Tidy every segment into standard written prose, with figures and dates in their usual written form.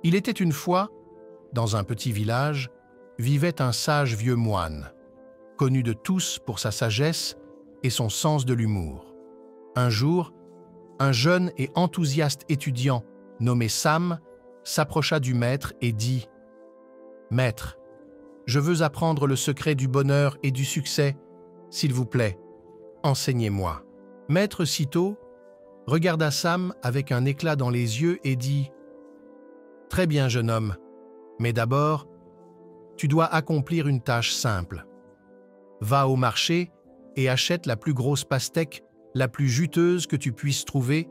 Il était une fois, dans un petit village, vivait un sage vieux moine, connu de tous pour sa sagesse et son sens de l'humour. Un jour, un jeune et enthousiaste étudiant nommé Sam s'approcha du maître et dit « Maître, je veux apprendre le secret du bonheur et du succès. S'il vous plaît, enseignez-moi. » Maître Cîteaux regarda Sam avec un éclat dans les yeux et dit « Très bien, jeune homme, mais d'abord, tu dois accomplir une tâche simple. Va au marché et achète la plus grosse pastèque, la plus juteuse que tu puisses trouver,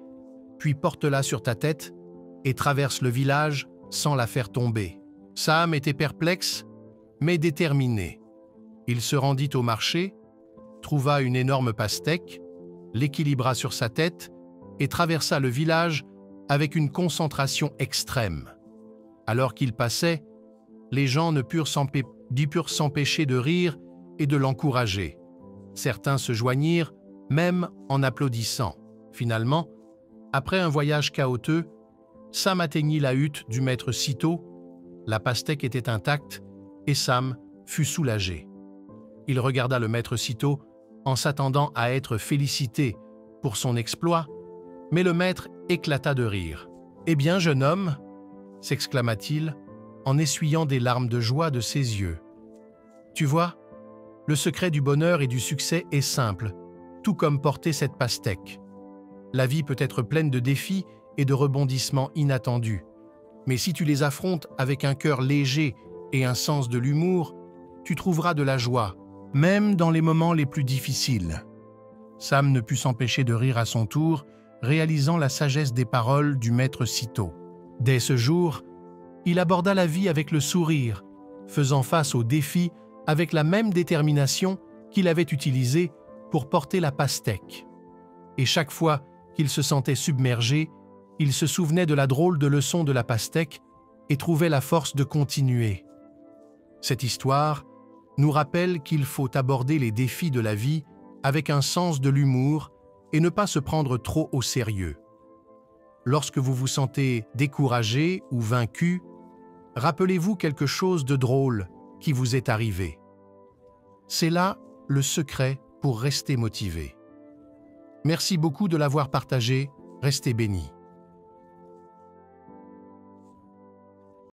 puis porte-la sur ta tête et traverse le village sans la faire tomber. » Sam était perplexe, mais déterminé. Il se rendit au marché, trouva une énorme pastèque, l'équilibra sur sa tête et traversa le village avec une concentration extrême. Alors qu'il passait, les gens ne purent s'empêcher de rire et de l'encourager. Certains se joignirent, même en applaudissant. Finalement, après un voyage chaotique, Sam atteignit la hutte du maître Cîteaux. La pastèque était intacte et Sam fut soulagé. Il regarda le maître Cîteaux en s'attendant à être félicité pour son exploit, mais le maître éclata de rire. « Eh bien, jeune homme !» s'exclama-t-il en essuyant des larmes de joie de ses yeux. « Tu vois, le secret du bonheur et du succès est simple, tout comme porter cette pastèque. La vie peut être pleine de défis et de rebondissements inattendus, mais si tu les affrontes avec un cœur léger et un sens de l'humour, tu trouveras de la joie, même dans les moments les plus difficiles. » Sam ne put s'empêcher de rire à son tour, réalisant la sagesse des paroles du maître Cîteaux. Dès ce jour, il aborda la vie avec le sourire, faisant face aux défis avec la même détermination qu'il avait utilisée pour porter la pastèque. Et chaque fois qu'il se sentait submergé, il se souvenait de la drôle de leçon de la pastèque et trouvait la force de continuer. Cette histoire nous rappelle qu'il faut aborder les défis de la vie avec un sens de l'humour et ne pas se prendre trop au sérieux. Lorsque vous vous sentez découragé ou vaincu, rappelez-vous quelque chose de drôle qui vous est arrivé. C'est là le secret pour rester motivé. Merci beaucoup de l'avoir partagé. Restez bénis.